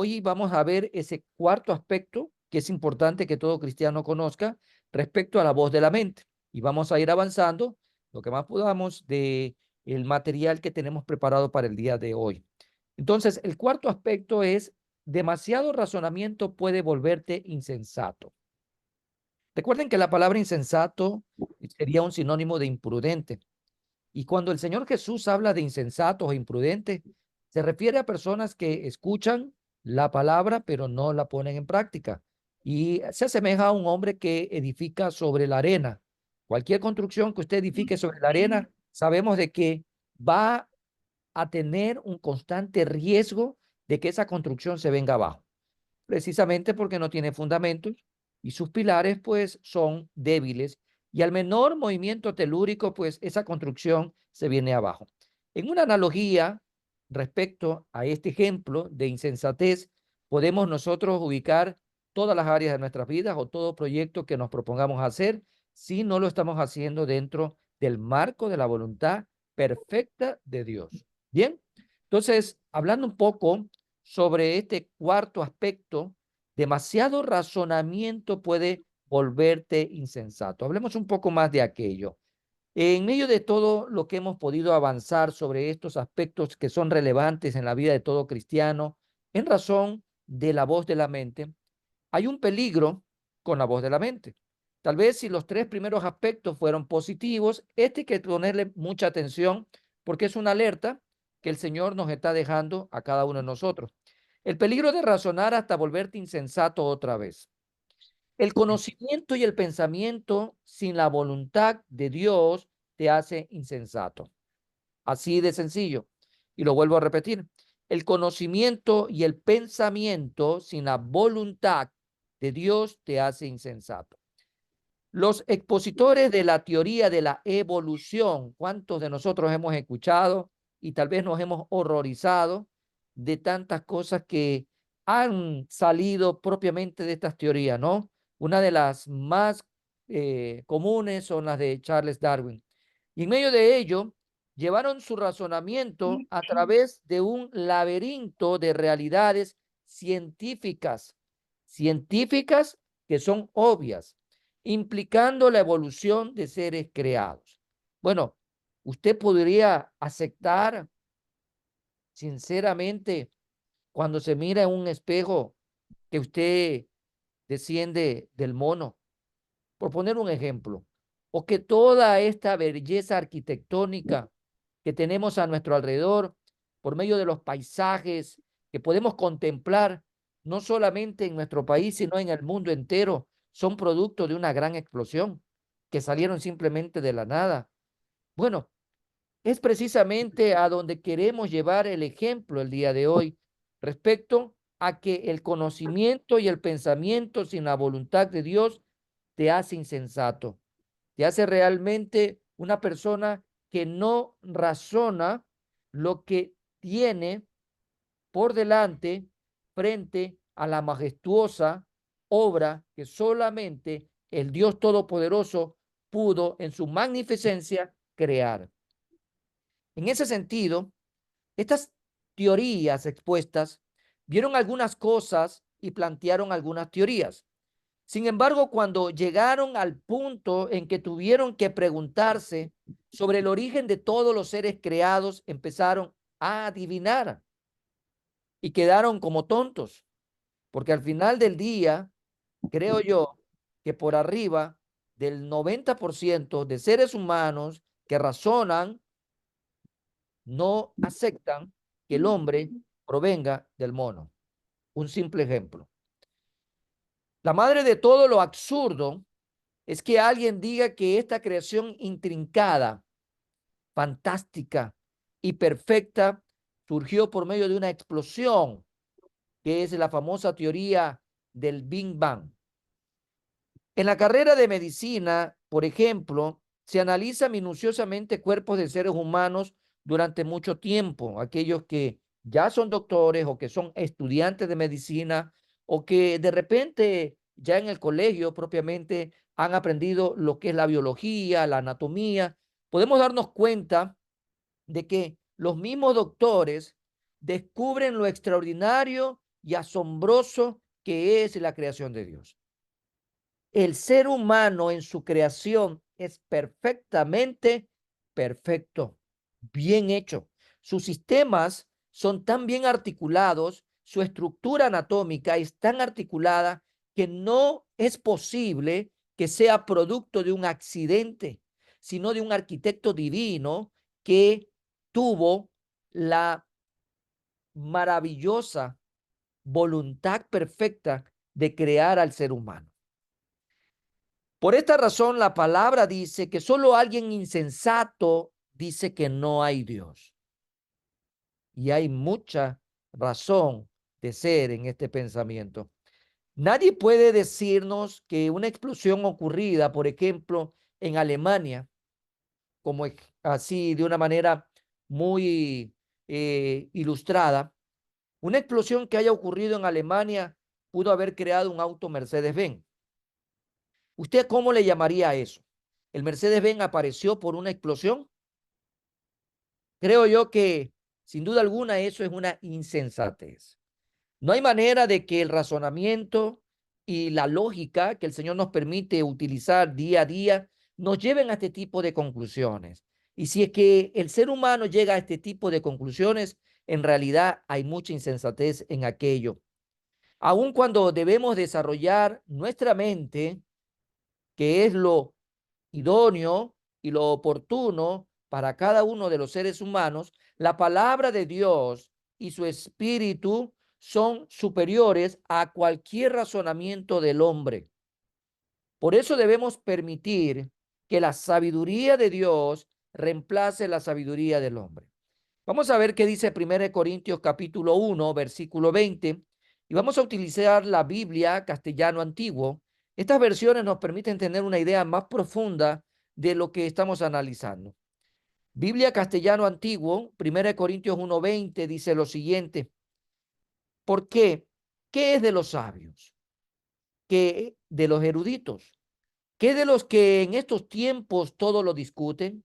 hoy vamos a ver ese cuarto aspecto que es importante que todo cristiano conozca respecto a la voz de la mente. Y vamos a ir avanzando lo que más podamos de el material que tenemos preparado para el día de hoy. Entonces, el cuarto aspecto es demasiado razonamiento puede volverte insensato. Recuerden que la palabra insensato sería un sinónimo de imprudente. Y cuando el Señor Jesús habla de insensatos o imprudentes, se refiere a personas que escuchan la palabra, pero no la ponen en práctica. Y se asemeja a un hombre que edifica sobre la arena. Cualquier construcción que usted edifique sobre la arena, sabemos de que va a tener un constante riesgo de que esa construcción se venga abajo, precisamente porque no tiene fundamentos y sus pilares pues son débiles y al menor movimiento telúrico pues esa construcción se viene abajo. En una analogía respecto a este ejemplo de insensatez, podemos nosotros ubicar todas las áreas de nuestras vidas o todo proyecto que nos propongamos hacer si no lo estamos haciendo dentro del marco de la voluntad perfecta de Dios. Bien, entonces, hablando un poco sobre este cuarto aspecto, demasiado razonamiento puede volverte insensato. Hablemos un poco más de aquello. En medio de todo lo que hemos podido avanzar sobre estos aspectos que son relevantes en la vida de todo cristiano, en razón de la voz de la mente, hay un peligro con la voz de la mente. Tal vez si los tres primeros aspectos fueron positivos, este hay que ponerle mucha atención porque es una alerta que el Señor nos está dejando a cada uno de nosotros. El peligro de razonar hasta volverte insensato otra vez. El conocimiento y el pensamiento sin la voluntad de Dios te hace insensato. Así de sencillo. Y lo vuelvo a repetir. El conocimiento y el pensamiento sin la voluntad de Dios te hace insensato. Los expositores de la teoría de la evolución, ¿cuántos de nosotros hemos escuchado y tal vez nos hemos horrorizado de tantas cosas que han salido propiamente de estas teorías, ¿no? Una de las más comunes son las de Charles Darwin. Y en medio de ello, llevaron su razonamiento a través de un laberinto de realidades científicas que son obvias, implicando la evolución de seres creados. Bueno, usted podría aceptar sinceramente cuando se mira en un espejo que usted desciende del mono, por poner un ejemplo, o que toda esta belleza arquitectónica que tenemos a nuestro alrededor, por medio de los paisajes que podemos contemplar, no solamente en nuestro país, sino en el mundo entero, son producto de una gran explosión que salieron simplemente de la nada. Bueno, es precisamente a donde queremos llevar el ejemplo el día de hoy respecto a que el conocimiento y el pensamiento sin la voluntad de Dios te hace insensato, te hace realmente una persona que no razona lo que tiene por delante frente a la majestuosa obra que solamente el Dios Todopoderoso pudo en su magnificencia crear. En ese sentido, estas teorías expuestas vieron algunas cosas y plantearon algunas teorías. Sin embargo, cuando llegaron al punto en que tuvieron que preguntarse sobre el origen de todos los seres creados, empezaron a adivinar y quedaron como tontos, porque al final del día, creo yo que por arriba del 90% de seres humanos que razonan no aceptan que el hombre provenga del mono. Un simple ejemplo. La madre de todo lo absurdo es que alguien diga que esta creación intrincada, fantástica y perfecta surgió por medio de una explosión, que es la famosa teoría del Big Bang. En la carrera de medicina, por ejemplo, se analiza minuciosamente cuerpos de seres humanos durante mucho tiempo, aquellos que ya son doctores o que son estudiantes de medicina o que de repente ya en el colegio propiamente han aprendido lo que es la biología, la anatomía. Podemos darnos cuenta de que los mismos doctores descubren lo extraordinario y asombroso que es la creación de Dios. El ser humano en su creación es perfectamente perfecto, bien hecho. Sus sistemas son tan bien articulados, su estructura anatómica es tan articulada que no es posible que sea producto de un accidente, sino de un arquitecto divino que tuvo la maravillosa voluntad perfecta de crear al ser humano. Por esta razón, la palabra dice que solo alguien insensato dice que no hay Dios. Y hay mucha razón de ser en este pensamiento. Nadie puede decirnos que una explosión ocurrida, por ejemplo, en Alemania, como así de una manera muy ilustrada, una explosión que haya ocurrido en Alemania pudo haber creado un auto Mercedes-Benz. ¿Usted cómo le llamaría a eso? ¿El Mercedes-Benz apareció por una explosión? Creo yo que sin duda alguna eso es una insensatez. No hay manera de que el razonamiento y la lógica que el Señor nos permite utilizar día a día nos lleven a este tipo de conclusiones. Y si es que el ser humano llega a este tipo de conclusiones, en realidad hay mucha insensatez en aquello. Aun cuando debemos desarrollar nuestra mente, que es lo idóneo y lo oportuno para cada uno de los seres humanos, la palabra de Dios y su espíritu son superiores a cualquier razonamiento del hombre. Por eso debemos permitir que la sabiduría de Dios reemplace la sabiduría del hombre. Vamos a ver qué dice 1 Corintios capítulo 1, versículo 20, y vamos a utilizar la Biblia castellano antiguo. Estas versiones nos permiten tener una idea más profunda de lo que estamos analizando. Biblia castellano antiguo, 1 Corintios 1, 20, dice lo siguiente: ¿por qué? ¿Qué es de los sabios? ¿Qué de los eruditos? ¿Qué de los que en estos tiempos todo lo discuten?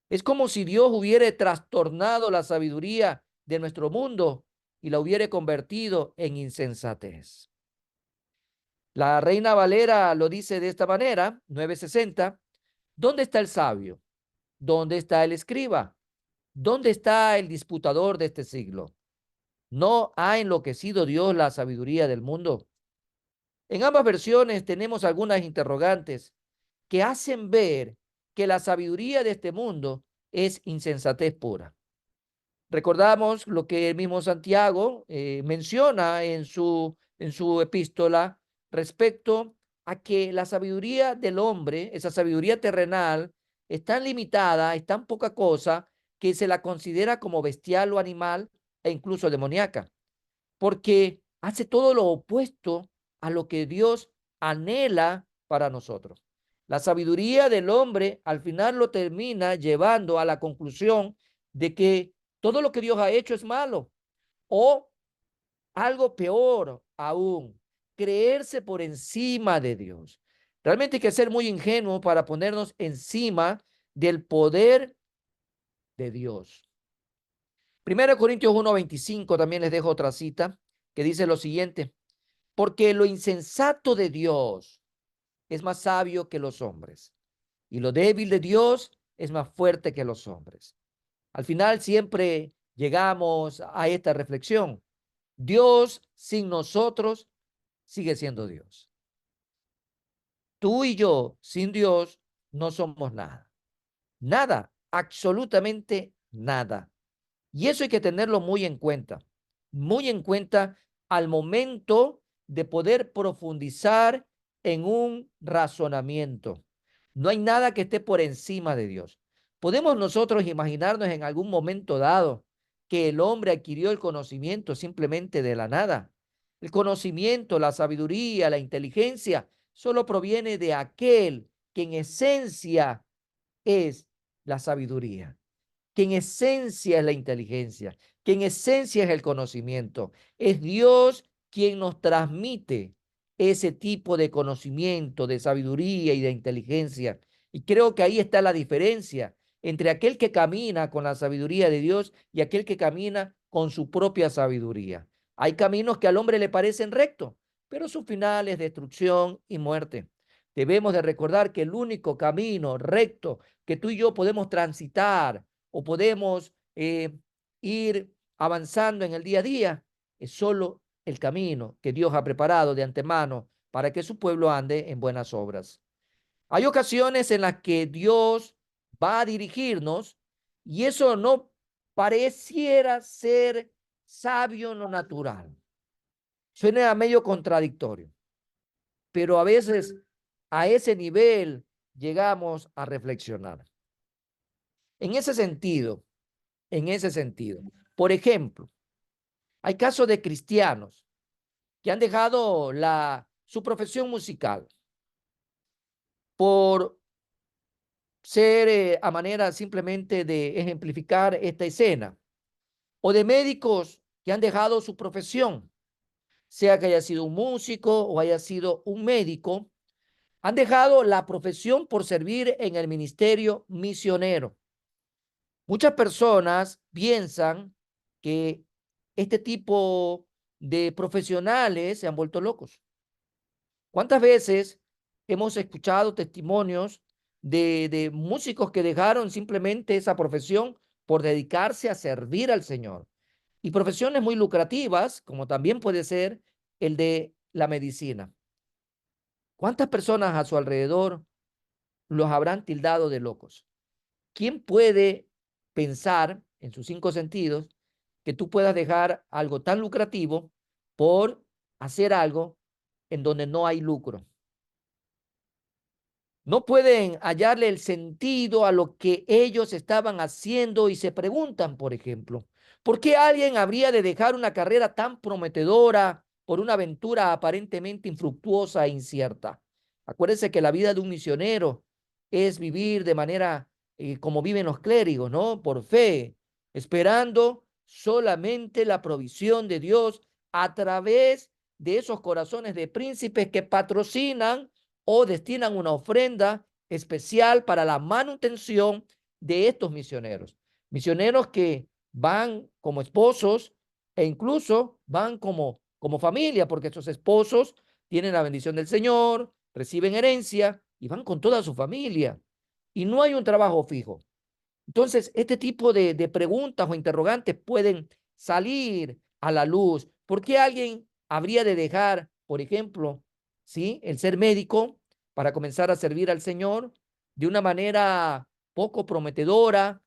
Es como si Dios hubiera trastornado la sabiduría de nuestro mundo y la hubiera convertido en insensatez. La Reina Valera lo dice de esta manera, 960. ¿Dónde está el sabio? ¿Dónde está el escriba? ¿Dónde está el disputador de este siglo? ¿No ha enloquecido Dios la sabiduría del mundo? En ambas versiones tenemos algunas interrogantes que hacen ver que la sabiduría de este mundo es insensatez pura. Recordamos lo que el mismo Santiago menciona en su epístola respecto a que la sabiduría del hombre, esa sabiduría terrenal, es tan limitada, es tan poca cosa, que se la considera como bestial o animal e incluso demoníaca, porque hace todo lo opuesto a lo que Dios anhela para nosotros. La sabiduría del hombre al final lo termina llevando a la conclusión de que todo lo que Dios ha hecho es malo, o algo peor aún, creerse por encima de Dios. Realmente hay que ser muy ingenuo para ponernos encima del poder de Dios. 1 Corintios 1:25, también les dejo otra cita que dice lo siguiente: porque lo insensato de Dios es más sabio que los hombres, y lo débil de Dios es más fuerte que los hombres. Al final siempre llegamos a esta reflexión: Dios sin nosotros sigue siendo Dios. Tú y yo sin Dios no somos nada. Nada, absolutamente nada. Y eso hay que tenerlo muy en cuenta al momento de poder profundizar en un razonamiento. No hay nada que esté por encima de Dios. Podemos nosotros imaginarnos en algún momento dado que el hombre adquirió el conocimiento simplemente de la nada. El conocimiento, la sabiduría, la inteligencia solo proviene de aquel que en esencia es la sabiduría, que en esencia es la inteligencia, que en esencia es el conocimiento. Es Dios quien nos transmite ese tipo de conocimiento, de sabiduría y de inteligencia. Y creo que ahí está la diferencia entre aquel que camina con la sabiduría de Dios y aquel que camina con su propia sabiduría. Hay caminos que al hombre le parecen rectos, pero su final es destrucción y muerte. Debemos de recordar que el único camino recto que tú y yo podemos transitar o podemos ir avanzando en el día a día es solo el camino que Dios ha preparado de antemano para que su pueblo ande en buenas obras. Hay ocasiones en las que Dios va a dirigirnos y eso no pareciera ser sabio en lo natural. Suena medio contradictorio, pero a veces a ese nivel llegamos a reflexionar. En ese sentido, en ese sentido, por ejemplo, hay casos de cristianos que han dejado su profesión musical por ser a manera simplemente de ejemplificar esta escena, o de médicos que han dejado su profesión, sea que haya sido un músico o haya sido un médico, han dejado la profesión por servir en el ministerio misionero. Muchas personas piensan que este tipo de profesionales se han vuelto locos. ¿Cuántas veces hemos escuchado testimonios de músicos que dejaron simplemente esa profesión por dedicarse a servir al Señor? Y profesiones muy lucrativas, como también puede ser el de la medicina. ¿Cuántas personas a su alrededor los habrán tildado de locos? ¿Quién puede pensar en sus cinco sentidos que tú puedas dejar algo tan lucrativo por hacer algo en donde no hay lucro? No pueden hallarle el sentido a lo que ellos estaban haciendo y se preguntan, por ejemplo, ¿por qué alguien habría de dejar una carrera tan prometedora por una aventura aparentemente infructuosa e incierta? Acuérdense que la vida de un misionero es vivir de manera como viven los clérigos, ¿no? Por fe, esperando solamente la provisión de Dios a través de esos corazones de príncipes que patrocinan o destinan una ofrenda especial para la manutención de estos misioneros. Misioneros que van como esposos e incluso van como familia, porque estos esposos tienen la bendición del Señor, reciben herencia y van con toda su familia. Y no hay un trabajo fijo. Entonces, este tipo de preguntas o interrogantes pueden salir a la luz. ¿Por qué alguien habría de dejar, por ejemplo, ¿sí?, el ser médico para comenzar a servir al Señor de una manera poco prometedora,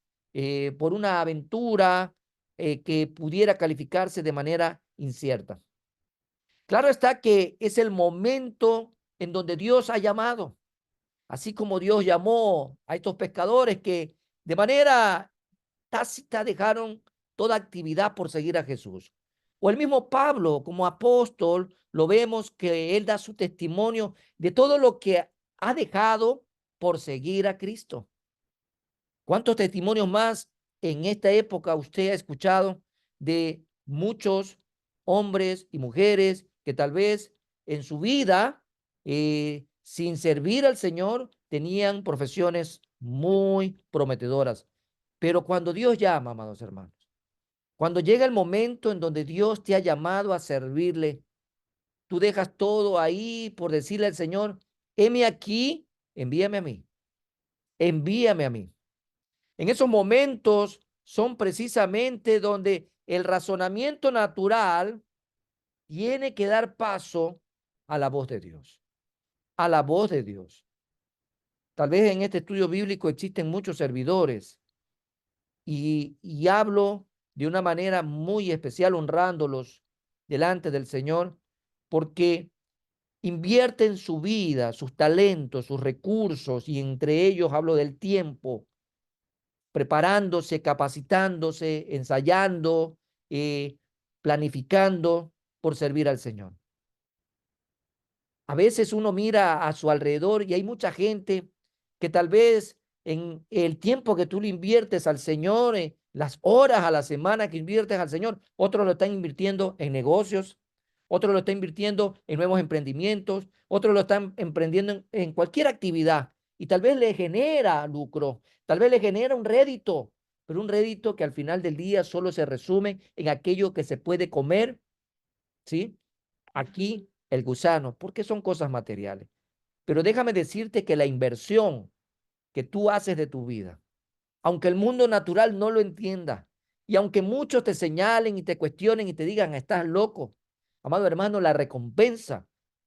por una aventura que pudiera calificarse de manera incierta? Claro está que es el momento en donde Dios ha llamado, así como Dios llamó a estos pescadores que de manera tácita dejaron toda actividad por seguir a Jesús. O el mismo Pablo como apóstol, lo vemos que él da su testimonio de todo lo que ha dejado por seguir a Cristo. ¿Cuántos testimonios más en esta época usted ha escuchado de muchos hombres y mujeres que tal vez en su vida, sin servir al Señor, tenían profesiones muy prometedoras? Pero cuando Dios llama, amados hermanos, cuando llega el momento en donde Dios te ha llamado a servirle, tú dejas todo ahí por decirle al Señor, heme aquí, envíame a mí, envíame a mí. En esos momentos son precisamente donde el razonamiento natural tiene que dar paso a la voz de Dios, a la voz de Dios. Tal vez en este estudio bíblico existen muchos servidores y hablo de una manera muy especial honrándolos delante del Señor porque invierten su vida, sus talentos, sus recursos y entre ellos hablo del tiempo preparándose, capacitándose, ensayando, planificando por servir al Señor. A veces uno mira a su alrededor y hay mucha gente que tal vez en el tiempo que tú le inviertes al Señor, las horas a la semana que inviertes al Señor, otros lo están invirtiendo en negocios, otros lo están invirtiendo en nuevos emprendimientos, otros lo están emprendiendo en cualquier actividad y tal vez le genera lucro, tal vez le genera un rédito, pero un rédito que al final del día solo se resume en aquello que se puede comer ¿sí? Aquí el gusano, porque son cosas materiales. Pero déjame decirte que la inversión que tú haces de tu vida, aunque el mundo natural no lo entienda, y aunque muchos te señalen y te cuestionen y te digan, estás loco, amado hermano, la recompensa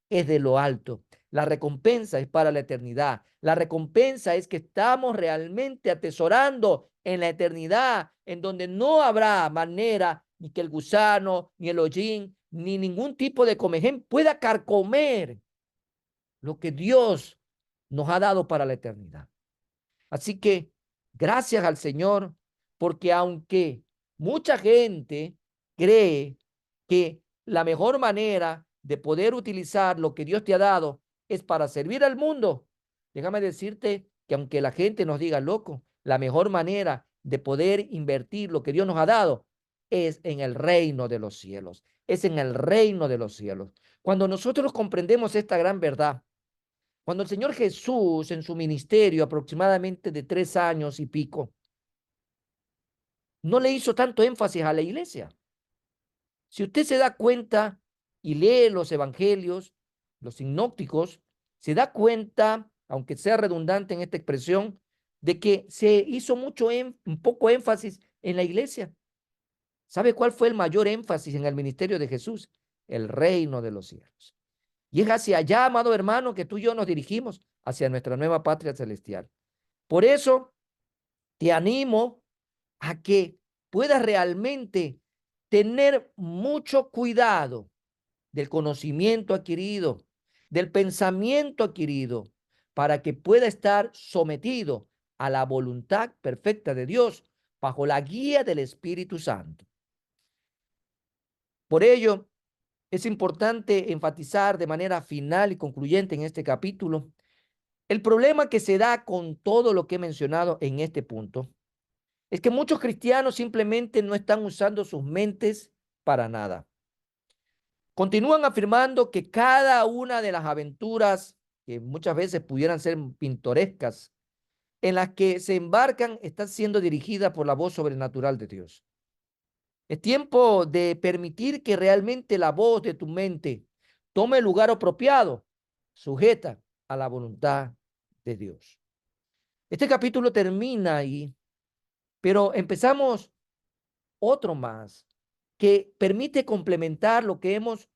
es de lo alto. La recompensa es para la eternidad. La recompensa es que estamos realmente atesorando en la eternidad, en donde no habrá manera ni que el gusano, ni el hollín, ni ningún tipo de comején pueda carcomer lo que Dios nos ha dado para la eternidad. Así que gracias al Señor, porque aunque mucha gente cree que la mejor manera de poder utilizar lo que Dios te ha dado es para servir al mundo, déjame decirte que aunque la gente nos diga loco, la mejor manera de poder invertir lo que Dios nos ha dado es en el reino de los cielos, es en el reino de los cielos. Cuando nosotros comprendemos esta gran verdad, cuando el Señor Jesús en su ministerio aproximadamente de 3 años y pico, no le hizo tanto énfasis a la iglesia. Si usted se da cuenta y lee los evangelios, los sinópticos, se da cuenta, aunque sea redundante en esta expresión, de que se hizo un poco énfasis en la iglesia. ¿Sabe cuál fue el mayor énfasis en el ministerio de Jesús? El reino de los cielos. Y es hacia allá, amado hermano, que tú y yo nos dirigimos, hacia nuestra nueva patria celestial. Por eso te animo a que puedas realmente tener mucho cuidado del conocimiento adquirido, del pensamiento adquirido, para que pueda estar sometido a la voluntad perfecta de Dios bajo la guía del Espíritu Santo. Por ello, es importante enfatizar de manera final y concluyente en este capítulo el problema que se da con todo lo que he mencionado en este punto. Es que muchos cristianos simplemente no están usando sus mentes para nada. Continúan afirmando que cada una de las aventuras, que muchas veces pudieran ser pintorescas, en las que se embarcan, están siendo dirigidas por la voz sobrenatural de Dios. Es tiempo de permitir que realmente la voz de tu mente tome el lugar apropiado, sujeta a la voluntad de Dios. Este capítulo termina ahí, pero empezamos otro más que permite complementar lo que hemos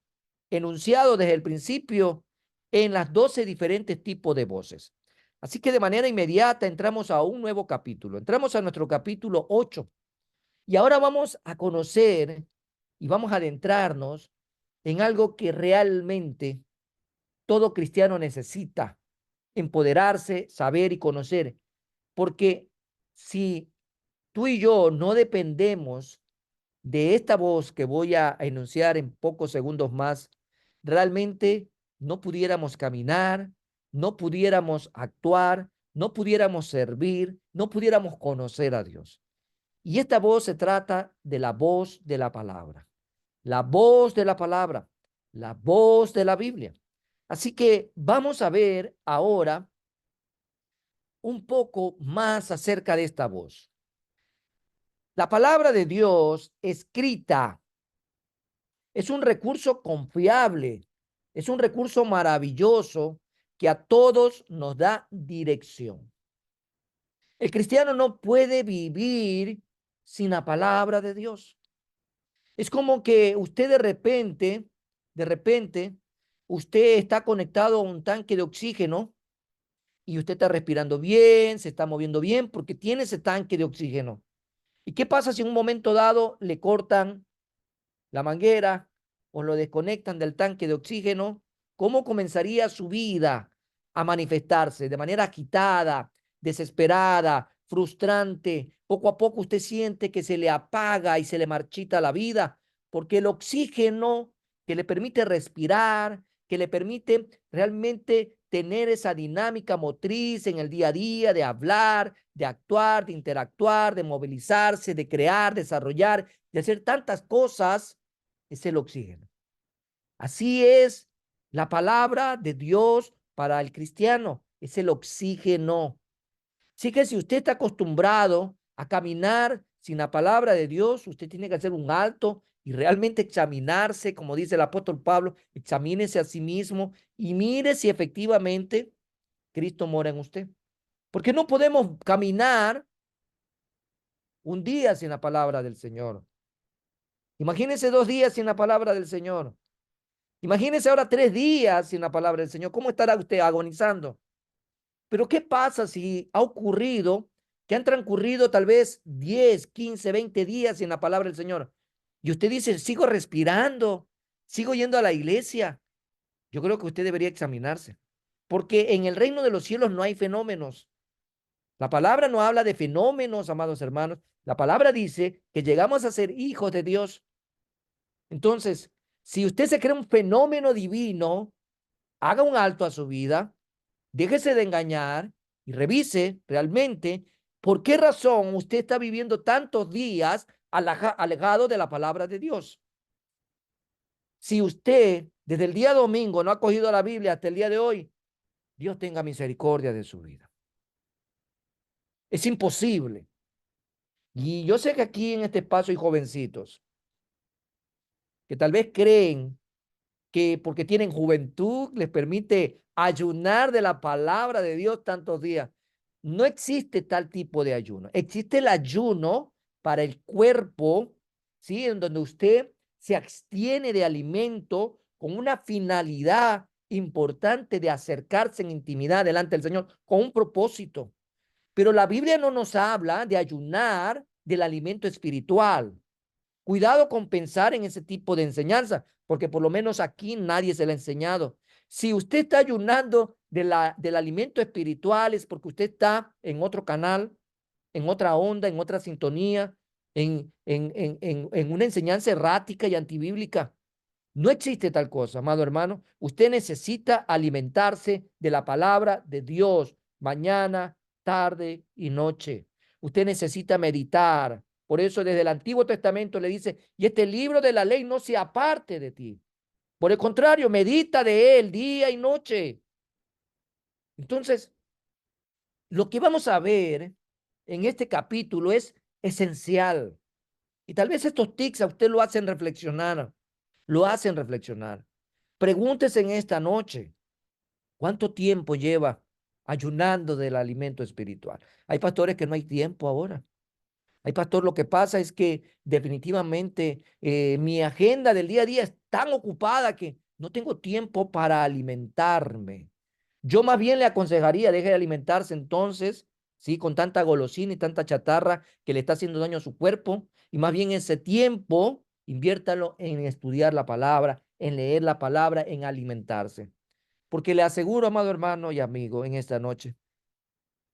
enunciado desde el principio en las 12 diferentes tipos de voces. Así que de manera inmediata entramos a un nuevo capítulo. Entramos a nuestro capítulo 8 y ahora vamos a conocer y vamos a adentrarnos en algo que realmente todo cristiano necesita: empoderarse, saber y conocer. Porque si tú y yo no dependemos de esta voz que voy a enunciar en pocos segundos más, realmente no pudiéramos caminar, no pudiéramos actuar, no pudiéramos servir, no pudiéramos conocer a Dios. Y esta voz se trata de la voz de la palabra, la voz de la palabra, la voz de la Biblia. Así que vamos a ver ahora un poco más acerca de esta voz. La palabra de Dios escrita es un recurso confiable, es un recurso maravilloso que a todos nos da dirección. El cristiano no puede vivir sin la palabra de Dios. Es como que usted de repente, usted está conectado a un tanque de oxígeno y usted está respirando bien, se está moviendo bien porque tiene ese tanque de oxígeno. ¿Y qué pasa si en un momento dado le cortan la manguera o lo desconectan del tanque de oxígeno? ¿Cómo comenzaría su vida a manifestarse? De manera agitada, desesperada, frustrante. Poco a poco usted siente que se le apaga y se le marchita la vida, porque el oxígeno que le permite respirar, que le permite realmente tener esa dinámica motriz en el día a día, de hablar, de actuar, de interactuar, de movilizarse, de crear, desarrollar, de hacer tantas cosas, es el oxígeno. Así es la palabra de Dios para el cristiano, es el oxígeno. Así que si usted está acostumbrado a caminar sin la palabra de Dios, usted tiene que hacer un alto y realmente examinarse, como dice el apóstol Pablo, examínese a sí mismo y mire si efectivamente Cristo mora en usted. Porque no podemos caminar un día sin la palabra del Señor. Imagínese 2 días sin la palabra del Señor. Imagínese ahora 3 días sin la palabra del Señor. ¿Cómo estará usted agonizando? Pero ¿qué pasa si ha ocurrido que han transcurrido tal vez 10, 15, 20 días sin la palabra del Señor? Y usted dice, sigo respirando, sigo yendo a la iglesia. Yo creo que usted debería examinarse, porque en el reino de los cielos no hay fenómenos. La palabra no habla de fenómenos, amados hermanos. La palabra dice que llegamos a ser hijos de Dios. Entonces, si usted se cree un fenómeno divino, haga un alto a su vida, déjese de engañar y revise realmente por qué razón usted está viviendo tantos días alejado de la palabra de Dios. Si usted desde el día domingo no ha cogido la Biblia hasta el día de hoy, Dios tenga misericordia de su vida. Es imposible. Y yo sé que aquí en este espacio hay jovencitos que tal vez creen que porque tienen juventud les permite ayunar de la palabra de Dios tantos días. No existe tal tipo de ayuno. Existe el ayuno para el cuerpo, ¿sí? En donde usted se abstiene de alimento con una finalidad importante de acercarse en intimidad delante del Señor, con un propósito. Pero la Biblia no nos habla de ayunar del alimento espiritual. Cuidado con pensar en ese tipo de enseñanza, porque por lo menos aquí nadie se le ha enseñado. Si usted está ayunando del alimento espiritual es porque usted está en otro canal, en otra onda, en otra sintonía, en una enseñanza errática y antibíblica. No existe tal cosa, amado hermano. Usted necesita alimentarse de la palabra de Dios mañana, tarde y noche. Usted necesita meditar. Por eso desde el Antiguo Testamento le dice, y este libro de la ley no se aparte de ti. Por el contrario, medita de él día y noche. Entonces, lo que vamos a ver en este capítulo es esencial. Y tal vez estos tics a usted lo hacen reflexionar. Lo hacen reflexionar. Pregúntese en esta noche, ¿cuánto tiempo lleva ayunando del alimento espiritual? Hay pastores que no hay tiempo ahora. Hay pastor, lo que pasa es que definitivamente mi agenda del día a día es tan ocupada que no tengo tiempo para alimentarme. Yo más bien le aconsejaría, deje de alimentarse entonces, ¿sí? Con tanta golosina y tanta chatarra que le está haciendo daño a su cuerpo. Y más bien ese tiempo, inviértalo en estudiar la palabra, en leer la palabra, en alimentarse. Porque le aseguro, amado hermano y amigo, en esta noche,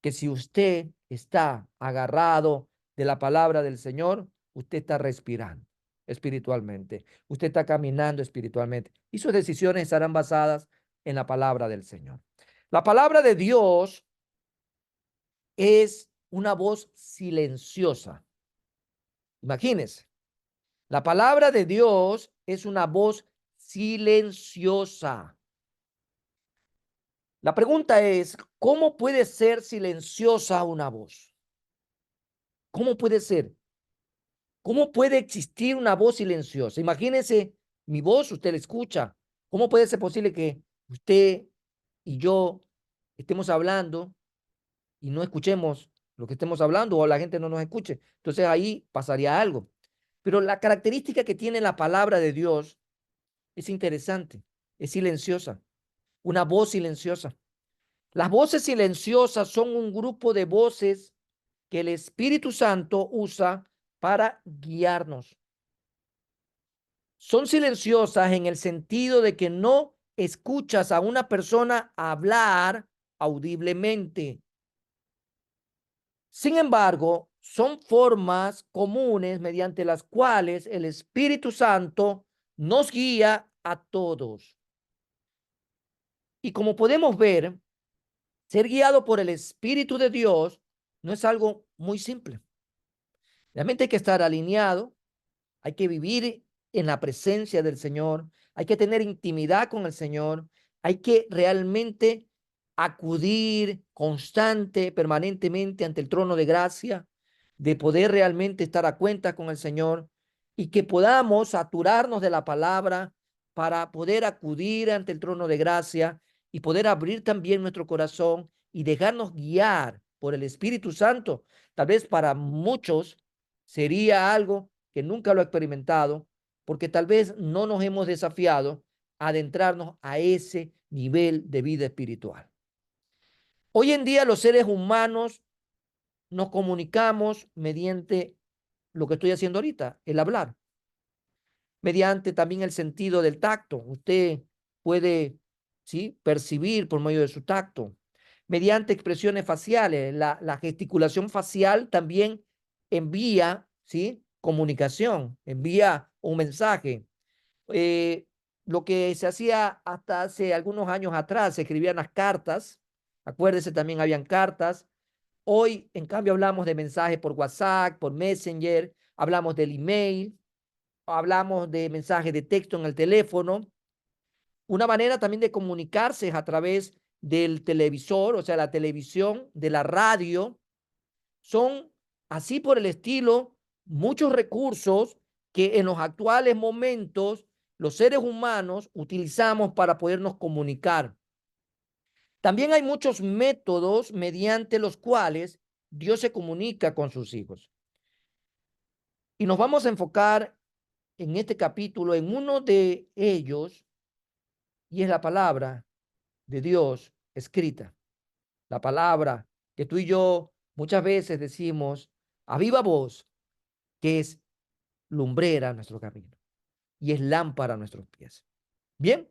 que si usted está agarrado de la palabra del Señor, usted está respirando espiritualmente, usted está caminando espiritualmente y sus decisiones estarán basadas en la palabra del Señor. La palabra de Dios es una voz silenciosa. Imagínense, la palabra de Dios es una voz silenciosa. La pregunta es, ¿cómo puede ser silenciosa una voz? ¿Cómo puede ser? ¿Cómo puede existir una voz silenciosa? Imagínese mi voz, usted la escucha. ¿Cómo puede ser posible que usted y yo estemos hablando y no escuchemos lo que estemos hablando o la gente no nos escuche? Entonces ahí pasaría algo. Pero la característica que tiene la palabra de Dios es interesante, es silenciosa, una voz silenciosa. Las voces silenciosas son un grupo de voces que el Espíritu Santo usa para guiarnos. Son silenciosas en el sentido de que no escuchas a una persona hablar audiblemente. Sin embargo, son formas comunes mediante las cuales el Espíritu Santo nos guía a todos. Y como podemos ver, ser guiado por el Espíritu de Dios no es algo muy simple. Realmente hay que estar alineado, hay que vivir en la presencia del Señor, hay que tener intimidad con el Señor, hay que realmente acudir constante, permanentemente ante el trono de gracia, de poder realmente estar a cuenta con el Señor y que podamos saturarnos de la palabra para poder acudir ante el trono de gracia y poder abrir también nuestro corazón y dejarnos guiar por el Espíritu Santo. Tal vez para muchos sería algo que nunca lo ha experimentado, porque tal vez no nos hemos desafiado a adentrarnos a ese nivel de vida espiritual. Hoy en día los seres humanos nos comunicamos mediante lo que estoy haciendo ahorita, el hablar, mediante también el sentido del tacto. Usted puede, ¿sí?, percibir por medio de su tacto, mediante expresiones faciales. La gesticulación facial también envía, ¿sí?, comunicación, envía un mensaje. Eh, lo que se hacía hasta hace algunos años atrás, se escribían las cartas. Acuérdese, también habían cartas. Hoy, en cambio, hablamos de mensajes por WhatsApp, por Messenger, hablamos del email, hablamos de mensajes de texto en el teléfono. Una manera también de comunicarse es a través del televisor, o sea, la televisión, de la radio. Son así por el estilo muchos recursos que en los actuales momentos los seres humanos utilizamos para podernos comunicar. También hay muchos métodos mediante los cuales Dios se comunica con sus hijos. Y nos vamos a enfocar en este capítulo en uno de ellos, y es la palabra de Dios escrita. La palabra que tú y yo muchas veces decimos a viva voz, que es lumbrera a nuestro camino y es lámpara a nuestros pies. Bien,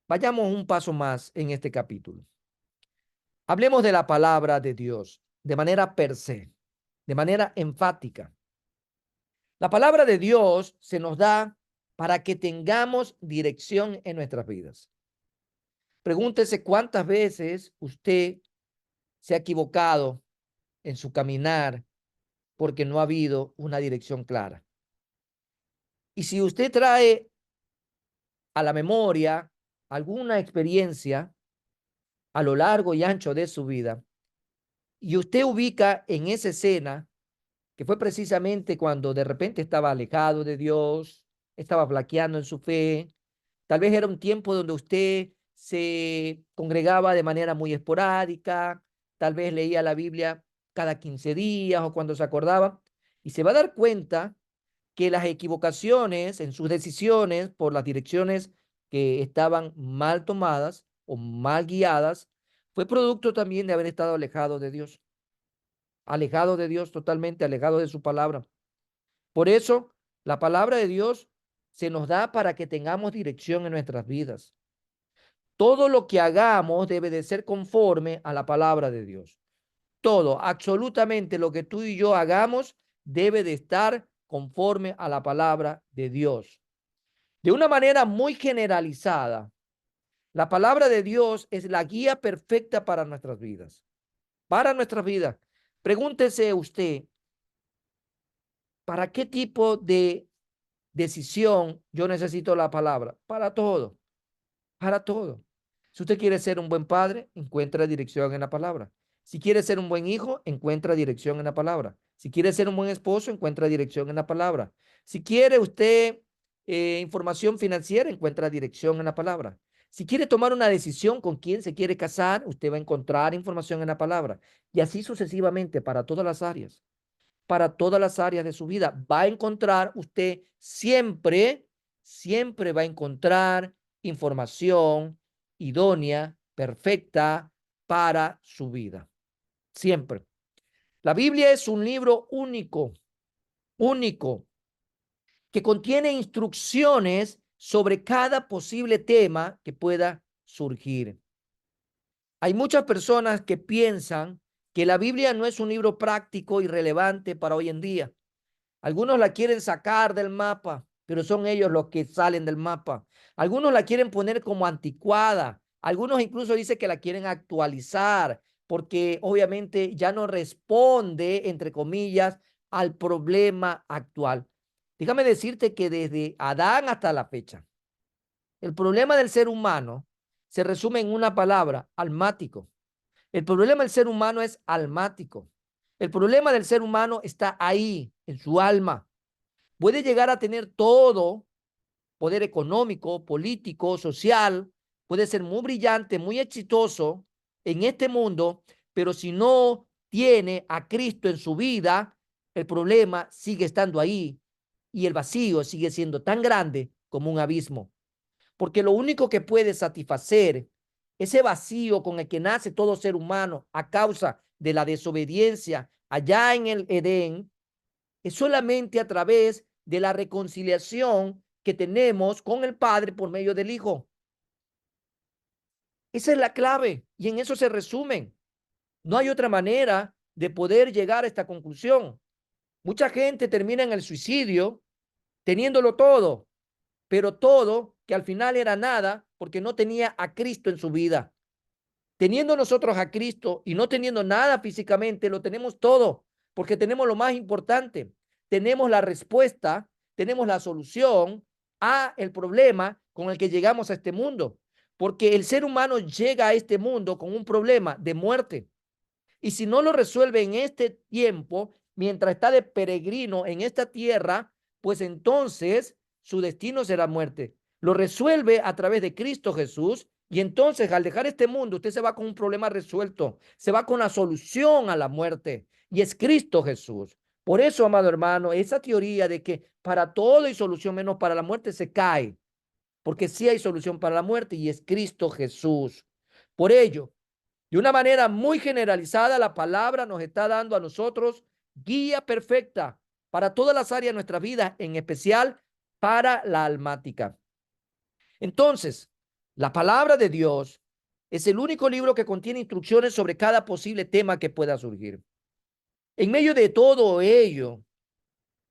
vayamos un paso más en este capítulo. Hablemos de la palabra de Dios de manera per se, de manera enfática. La palabra de Dios se nos da para que tengamos dirección en nuestras vidas. Pregúntese cuántas veces usted se ha equivocado en su caminar porque no ha habido una dirección clara. Y si usted trae a la memoria alguna experiencia a lo largo y ancho de su vida, y usted ubica en esa escena que fue precisamente cuando de repente estaba alejado de Dios, estaba flaqueando en su fe, tal vez era un tiempo donde usted se congregaba de manera muy esporádica, tal vez leía la Biblia cada 15 días o cuando se acordaba, y se va a dar cuenta que las equivocaciones en sus decisiones por las direcciones que estaban mal tomadas o mal guiadas fue producto también de haber estado alejado de Dios totalmente, alejado de su palabra. Por eso, la palabra de Dios se nos da para que tengamos dirección en nuestras vidas. Todo lo que hagamos debe de ser conforme a la palabra de Dios. Todo, absolutamente lo que tú y yo hagamos debe de estar conforme a la palabra de Dios. De una manera muy generalizada, la palabra de Dios es la guía perfecta para nuestras vidas. Para nuestras vidas. Pregúntese usted, ¿para qué tipo de decisión yo necesito la palabra? Para todo, para todo. Si usted quiere ser un buen padre, encuentra dirección en la palabra. Si quiere ser un buen hijo, encuentra dirección en la palabra. Si quiere ser un buen esposo, encuentra dirección en la palabra. Si quiere usted información financiera, encuentra dirección en la palabra. Si quiere tomar una decisión con quién se quiere casar, usted va a encontrar información en la palabra. Y así sucesivamente para todas las áreas. Para todas las áreas de su vida. Va a encontrar usted siempre, siempre va a encontrar información idónea, perfecta para su vida. Siempre. La Biblia es un libro único, único, que contiene instrucciones sobre cada posible tema que pueda surgir. Hay muchas personas que piensan que la Biblia no es un libro práctico y relevante para hoy en día. Algunos la quieren sacar del mapa, pero son ellos los que salen del mapa. Algunos la quieren poner como anticuada. Algunos incluso dicen que la quieren actualizar porque obviamente ya no responde, entre comillas, al problema actual. Déjame decirte que desde Adán hasta la fecha, el problema del ser humano se resume en una palabra: almático. El problema del ser humano es almático. El problema del ser humano está ahí, en su alma. puede llegar a tener todo, poder económico, político, social, puede ser muy brillante, muy exitoso en este mundo, pero si no tiene a Cristo en su vida, el problema sigue estando ahí y el vacío sigue siendo tan grande como un abismo. Porque lo único que puede satisfacer ese vacío con el que nace todo ser humano a causa de la desobediencia allá en el Edén es solamente a través de la reconciliación que tenemos con el Padre por medio del Hijo. Esa es la clave y en eso se resumen. No hay otra manera de poder llegar a esta conclusión. Mucha gente termina en el suicidio teniéndolo todo, pero todo que al final era nada porque no tenía a Cristo en su vida. Teniendo nosotros a Cristo y no teniendo nada físicamente, lo tenemos todo, porque tenemos lo más importante. Tenemos la respuesta, tenemos la solución a el problema con el que llegamos a este mundo. Porque el ser humano llega a este mundo con un problema de muerte. Y si no lo resuelve en este tiempo, mientras está de peregrino en esta tierra, pues entonces su destino será muerte. Lo resuelve a través de Cristo Jesús y entonces al dejar este mundo, usted se va con un problema resuelto, se va con la solución a la muerte y es Cristo Jesús. Por eso, amado hermano, esa teoría de que para todo hay solución menos para la muerte se cae, porque sí hay solución para la muerte y es Cristo Jesús. Por ello, de una manera muy generalizada, la palabra nos está dando a nosotros guía perfecta para todas las áreas de nuestra vida, en especial para la almática. Entonces, la palabra de Dios es el único libro que contiene instrucciones sobre cada posible tema que pueda surgir. En medio de todo ello,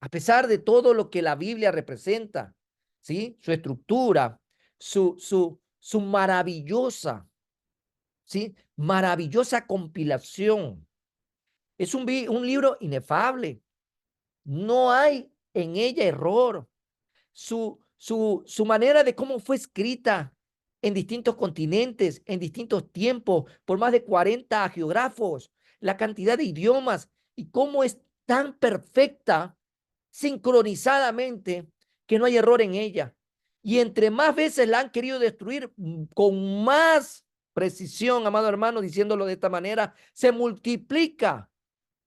a pesar de todo lo que la Biblia representa, ¿sí? Su estructura, su maravillosa, ¿sí? Maravillosa compilación. Es un libro inefable. No hay en ella error. Su manera de cómo fue escrita en distintos continentes, en distintos tiempos, por más de 40 geógrafos, la cantidad de idiomas y cómo es tan perfecta, sincronizadamente, que no hay error en ella. Y entre más veces la han querido destruir, con más precisión, amado hermano, diciéndolo de esta manera, se multiplica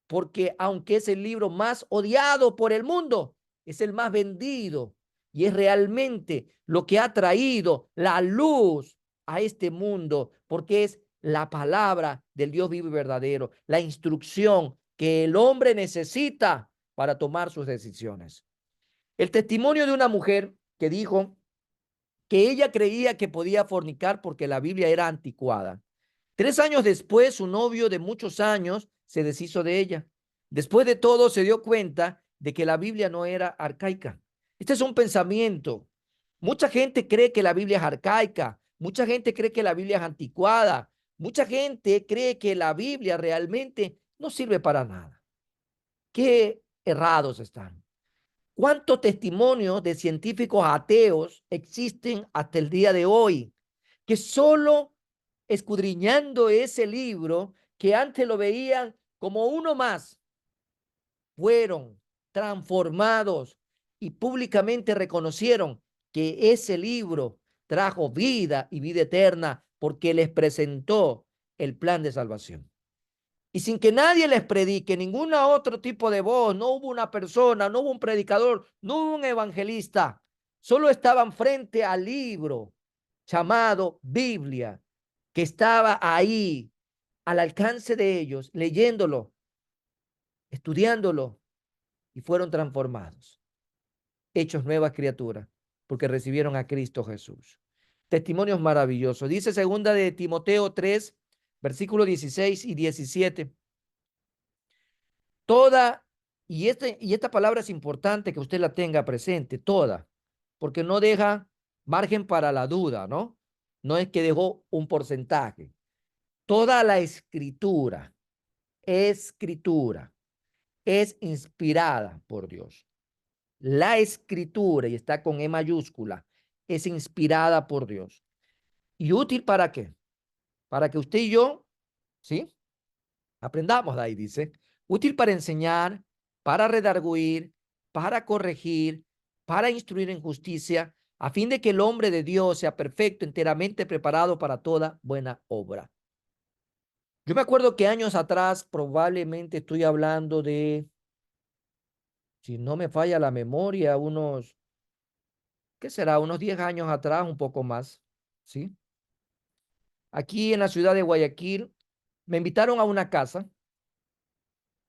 porque aunque es el libro más odiado por el mundo, es el más vendido y es realmente lo que ha traído la luz a este mundo, porque es la palabra del Dios vivo y verdadero, la instrucción que el hombre necesita para tomar sus decisiones. El testimonio de una mujer que dijo que ella creía que podía fornicar porque la Biblia era anticuada. 3 años después, su novio de muchos años se deshizo de ella. Después de todo, se dio cuenta de que la Biblia no era arcaica. Este es un pensamiento. Mucha gente cree que la Biblia es arcaica. Mucha gente cree que la Biblia es anticuada. Mucha gente cree que la Biblia realmente no sirve para nada. Qué errados están. ¿Cuántos testimonios de científicos ateos existen hasta el día de hoy? Que solo escudriñando ese libro, que antes lo veían como uno más, fueron transformados y públicamente reconocieron que ese libro trajo vida y vida eterna porque les presentó el plan de salvación. Y sin que nadie les predique, ningún otro tipo de voz, no hubo una persona, no hubo un predicador, no hubo un evangelista, solo estaban frente al libro llamado Biblia, que estaba ahí al alcance de ellos, leyéndolo, estudiándolo, y fueron transformados, hechos nuevas criaturas, porque recibieron a Cristo Jesús. Testimonios maravillosos. Dice segunda de Timoteo 3, versículos 16 y 17. Toda, y esta palabra es importante que usted la tenga presente, toda, porque no deja margen para la duda, ¿no? No es que dejó un porcentaje. Toda la escritura es inspirada por Dios. La escritura, y está con E mayúscula, es inspirada por Dios. ¿Y útil para qué? Para que usted y yo, ¿sí? Aprendamos de ahí, dice. Útil para enseñar, para redarguir, para corregir, para instruir en justicia, a fin de que el hombre de Dios sea perfecto, enteramente preparado para toda buena obra. Yo me acuerdo que años atrás, probablemente estoy hablando de, si no me falla la memoria, unos, ¿qué será? Unos 10 años atrás, un poco más, ¿sí? Aquí en la ciudad de Guayaquil, me invitaron a una casa,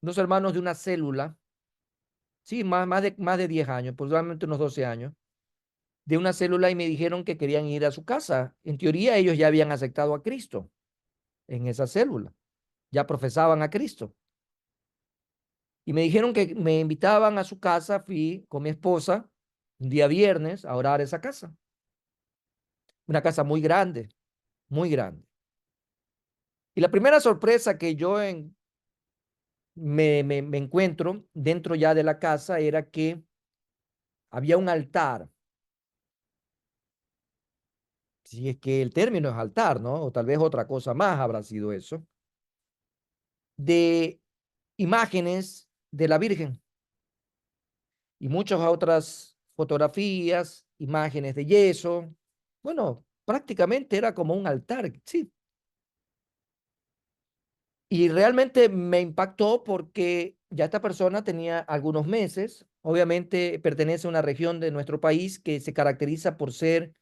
unos hermanos de una célula, sí, más de 10 años, probablemente unos 12 años, de una célula y me dijeron que querían ir a su casa. En teoría, ellos ya habían aceptado a Cristo en esa célula, ya profesaban a Cristo. Y me dijeron que me invitaban a su casa, fui con mi esposa un día viernes a orar a esa casa. Una casa muy grande, muy grande. Y la primera sorpresa que yo me encuentro dentro ya de la casa era que había un altar, si es que el término es altar, ¿no? O tal vez otra cosa más habrá sido eso, de imágenes de la Virgen y muchas otras fotografías, imágenes de yeso. Bueno, prácticamente era como un altar, sí. Y realmente me impactó porque ya esta persona tenía algunos meses, obviamente pertenece a una región de nuestro país que se caracteriza por ser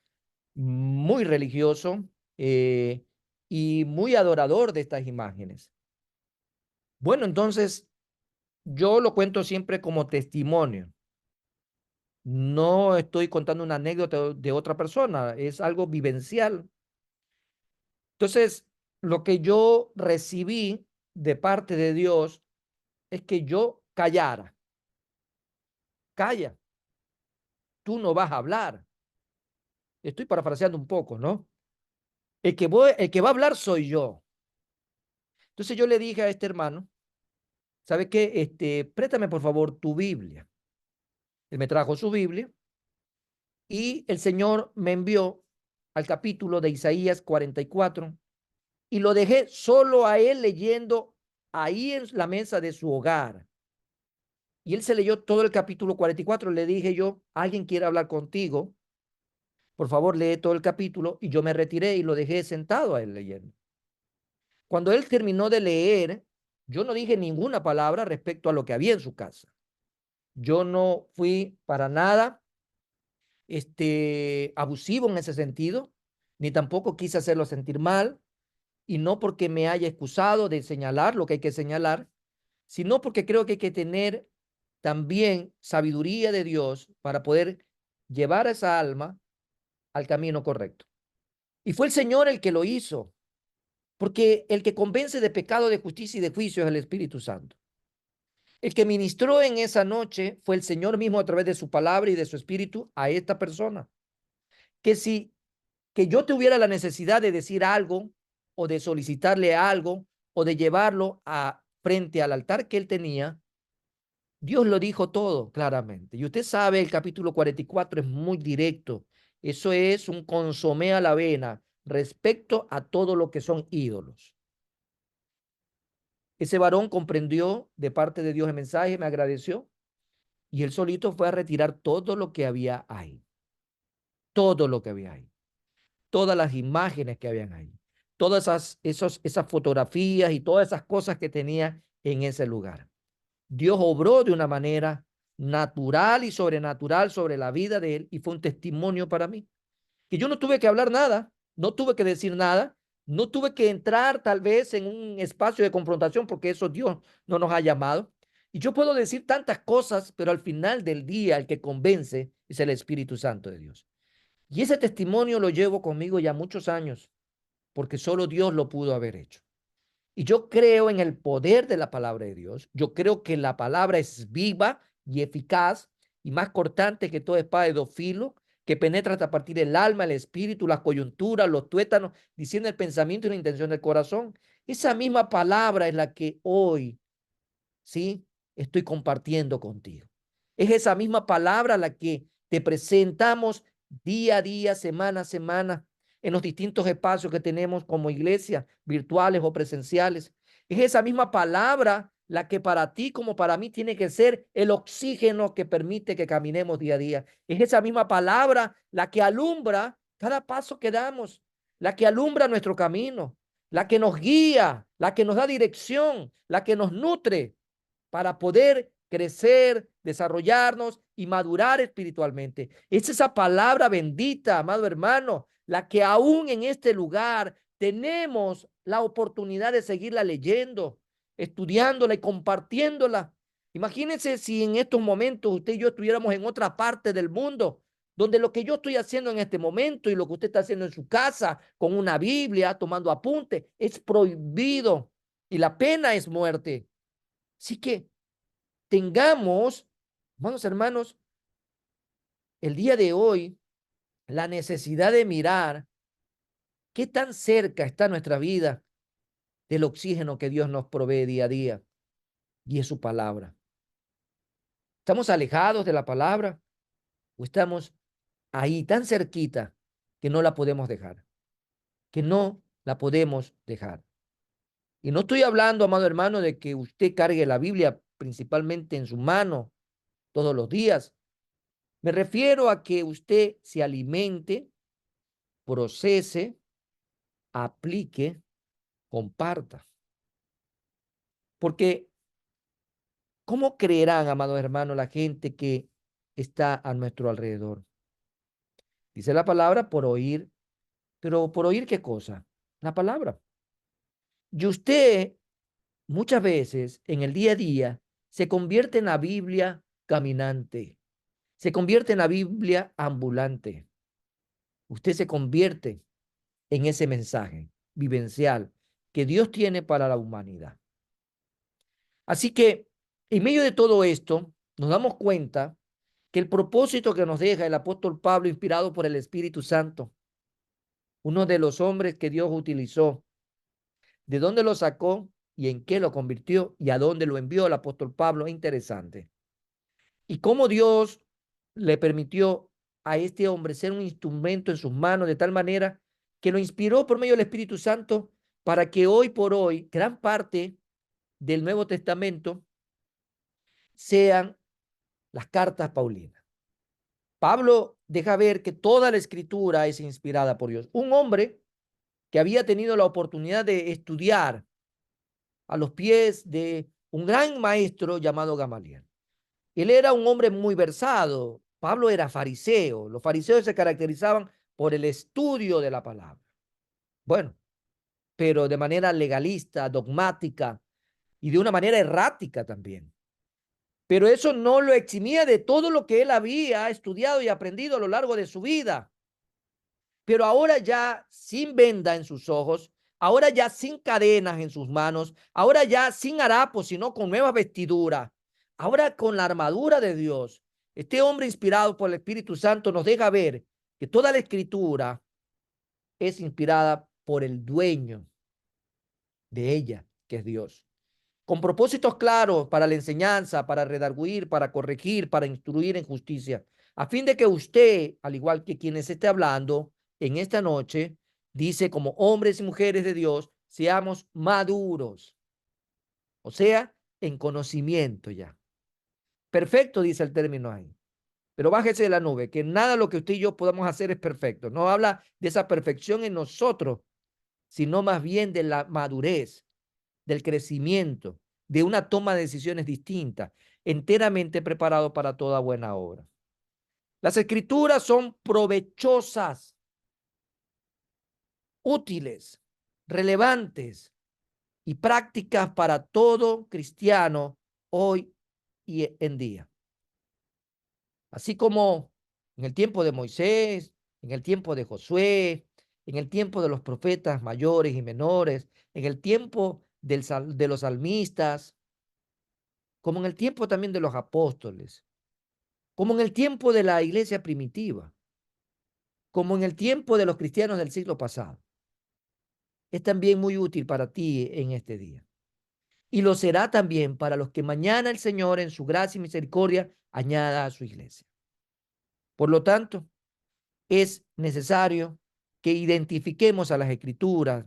muy religioso eh, y muy adorador de estas imágenes. Bueno, entonces yo lo cuento siempre como testimonio. No estoy contando una anécdota de otra persona, es algo vivencial. Entonces, lo que yo recibí de parte de Dios es que yo callara. Calla, tú no vas a hablar. Estoy parafraseando un poco, ¿no? El que va a hablar soy yo. Entonces yo le dije a este hermano, ¿sabe qué? Préstame por favor tu Biblia. Él me trajo su Biblia y el Señor me envió al capítulo de Isaías 44 y lo dejé solo a él leyendo ahí en la mesa de su hogar. Y él se leyó todo el capítulo 44. Le dije yo, alguien quiere hablar contigo, por favor lee todo el capítulo. Y yo me retiré y lo dejé sentado a él leyendo. Cuando él terminó de leer, yo no dije ninguna palabra respecto a lo que había en su casa. Yo no fui para nada abusivo en ese sentido, ni tampoco quise hacerlo sentir mal, y no porque me haya excusado de señalar lo que hay que señalar, sino porque creo que hay que tener también sabiduría de Dios para poder llevar a esa alma al camino correcto. Y fue el Señor el que lo hizo, porque el que convence de pecado, de justicia y de juicio es el Espíritu Santo. El que ministró en esa noche fue el Señor mismo a través de su palabra y de su espíritu a esta persona. Que si que yo tuviera la necesidad de decir algo o de solicitarle algo o de llevarlo a frente al altar que él tenía, Dios lo dijo todo claramente. Y usted sabe, el capítulo 44 es muy directo. Eso es un consomé a la avena respecto a todo lo que son ídolos. Ese varón comprendió de parte de Dios el mensaje, me agradeció y él solito fue a retirar todo lo que había ahí. Todo lo que había ahí. Todas las imágenes que habían ahí. Todas esas fotografías y todas esas cosas que tenía en ese lugar. Dios obró de una manera natural y sobrenatural sobre la vida de él y fue un testimonio para mí. Que yo no tuve que hablar nada, no tuve que decir nada, no tuve que entrar tal vez en un espacio de confrontación porque eso Dios no nos ha llamado. Y yo puedo decir tantas cosas, pero al final del día el que convence es el Espíritu Santo de Dios. Y ese testimonio lo llevo conmigo ya muchos años porque solo Dios lo pudo haber hecho. Y yo creo en el poder de la palabra de Dios. Yo creo que la palabra es viva y eficaz y más cortante que toda espada de dos filos, que penetra hasta partir el alma, el espíritu, las coyunturas, los tuétanos, diciendo el pensamiento y la intención del corazón. Esa misma palabra es la que hoy, ¿sí? Estoy compartiendo contigo. Es esa misma palabra la que te presentamos día a día, semana a semana, en los distintos espacios que tenemos como iglesia, virtuales o presenciales. Es esa misma palabra la que para ti como para mí tiene que ser el oxígeno que permite que caminemos día a día. Es esa misma palabra la que alumbra cada paso que damos, la que alumbra nuestro camino, la que nos guía, la que nos da dirección, la que nos nutre para poder crecer, desarrollarnos y madurar espiritualmente. Es esa palabra bendita, amado hermano, la que aún en este lugar tenemos la oportunidad de seguirla leyendo, estudiándola y compartiéndola. Imagínense si en estos momentos usted y yo estuviéramos en otra parte del mundo, donde lo que yo estoy haciendo en este momento y lo que usted está haciendo en su casa con una Biblia, tomando apunte, es prohibido y la pena es muerte. Así que tengamos, hermanos, el día de hoy la necesidad de mirar qué tan cerca está nuestra vida del oxígeno que Dios nos provee día a día, y es su palabra. ¿Estamos alejados de la palabra o estamos ahí tan cerquita que no la podemos dejar? Que no la podemos dejar. Y no estoy hablando, amado hermano, de que usted cargue la Biblia principalmente en su mano todos los días. Me refiero a que usted se alimente, procese, aplique, comparta. Porque, ¿cómo creerán, amados hermanos, la gente que está a nuestro alrededor? Dice la palabra por oír, pero ¿por oír qué cosa? La palabra. Y usted muchas veces en el día a día se convierte en la Biblia caminante, se convierte en la Biblia ambulante. Usted se convierte en ese mensaje vivencial que Dios tiene para la humanidad. Así que en medio de todo esto, nos damos cuenta que el propósito que nos deja el apóstol Pablo, inspirado por el Espíritu Santo, uno de los hombres que Dios utilizó, de dónde lo sacó y en qué lo convirtió y a dónde lo envió el apóstol Pablo, es interesante. Y cómo Dios le permitió a este hombre ser un instrumento en sus manos de tal manera que lo inspiró por medio del Espíritu Santo para que hoy por hoy gran parte del Nuevo Testamento sean las cartas paulinas. Pablo deja ver que toda la escritura es inspirada por Dios. Un hombre que había tenido la oportunidad de estudiar a los pies de un gran maestro llamado Gamaliel. Él era un hombre muy versado. Pablo era fariseo. Los fariseos se caracterizaban por el estudio de la palabra. Bueno, pero de manera legalista, dogmática y de una manera errática también. Pero eso no lo eximía de todo lo que él había estudiado y aprendido a lo largo de su vida. Pero ahora ya sin venda en sus ojos, ahora ya sin cadenas en sus manos, ahora ya sin harapos, sino con nueva vestidura, ahora con la armadura de Dios. Este hombre inspirado por el Espíritu Santo nos deja ver que toda la escritura es inspirada por el dueño de ella, que es Dios, con propósitos claros para la enseñanza, para redarguir, para corregir, para instruir en justicia, a fin de que usted, al igual que quienes esté hablando en esta noche, dice como hombres y mujeres de Dios, seamos maduros, o sea, en conocimiento ya. Perfecto, dice el término ahí. Pero bájese de la nube, que nada de lo que usted y yo podamos hacer es perfecto. No habla de esa perfección en nosotros, sino más bien de la madurez, del crecimiento, de una toma de decisiones distintas, enteramente preparado para toda buena obra. Las escrituras son provechosas, útiles, relevantes y prácticas para todo cristiano hoy y en día. Así como en el tiempo de Moisés, en el tiempo de Josué, en el tiempo de los profetas mayores y menores, en el tiempo de los salmistas, como en el tiempo también de los apóstoles, como en el tiempo de la iglesia primitiva, como en el tiempo de los cristianos del siglo pasado. Es también muy útil para ti en este día. Y lo será también para los que mañana el Señor en su gracia y misericordia añada a su iglesia. Por lo tanto, es necesario que identifiquemos a las escrituras,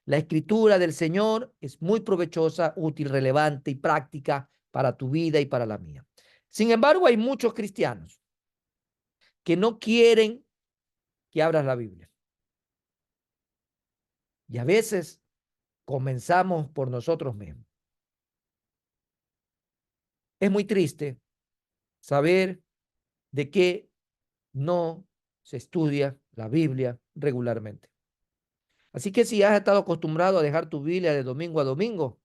La escritura del Señor es muy provechosa, útil, relevante y práctica para tu vida y para la mía. Sin embargo, hay muchos cristianos que no quieren que abras la Biblia. Y a veces comenzamos por nosotros mismos. Es muy triste saber de que no se estudia la Biblia regularmente. Así que si has estado acostumbrado a dejar tu Biblia de domingo a domingo,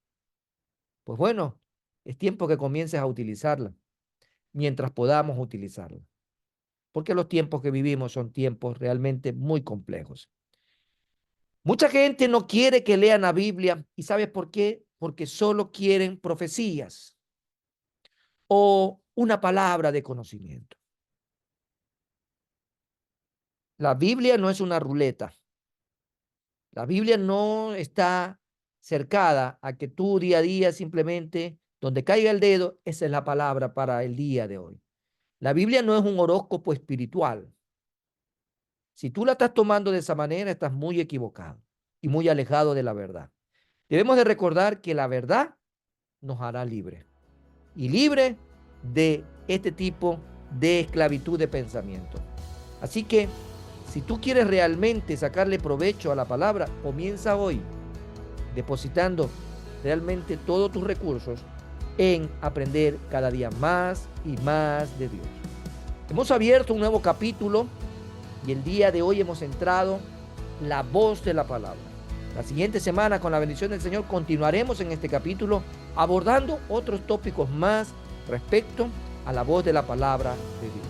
pues bueno, es tiempo que comiences a utilizarla mientras podamos utilizarla. Porque los tiempos que vivimos son tiempos realmente muy complejos. Mucha gente no quiere que lean la Biblia. ¿Y sabes por qué? Porque solo quieren profecías o una palabra de conocimiento. La Biblia no es una ruleta. La Biblia no está cercada a que tú día a día simplemente, donde caiga el dedo, esa es la palabra para el día de hoy. La Biblia no es un horóscopo espiritual. Si tú la estás tomando de esa manera, estás muy equivocado y muy alejado de la verdad. Debemos de recordar que la verdad nos hará libres y libre de este tipo de esclavitud de pensamiento. Así que si tú quieres realmente sacarle provecho a la palabra, comienza hoy depositando realmente todos tus recursos en aprender cada día más y más de Dios. Hemos abierto un nuevo capítulo y el día de hoy hemos entrado la voz de la palabra. La siguiente semana, con la bendición del Señor, continuaremos en este capítulo abordando otros tópicos más respecto a la voz de la palabra de Dios.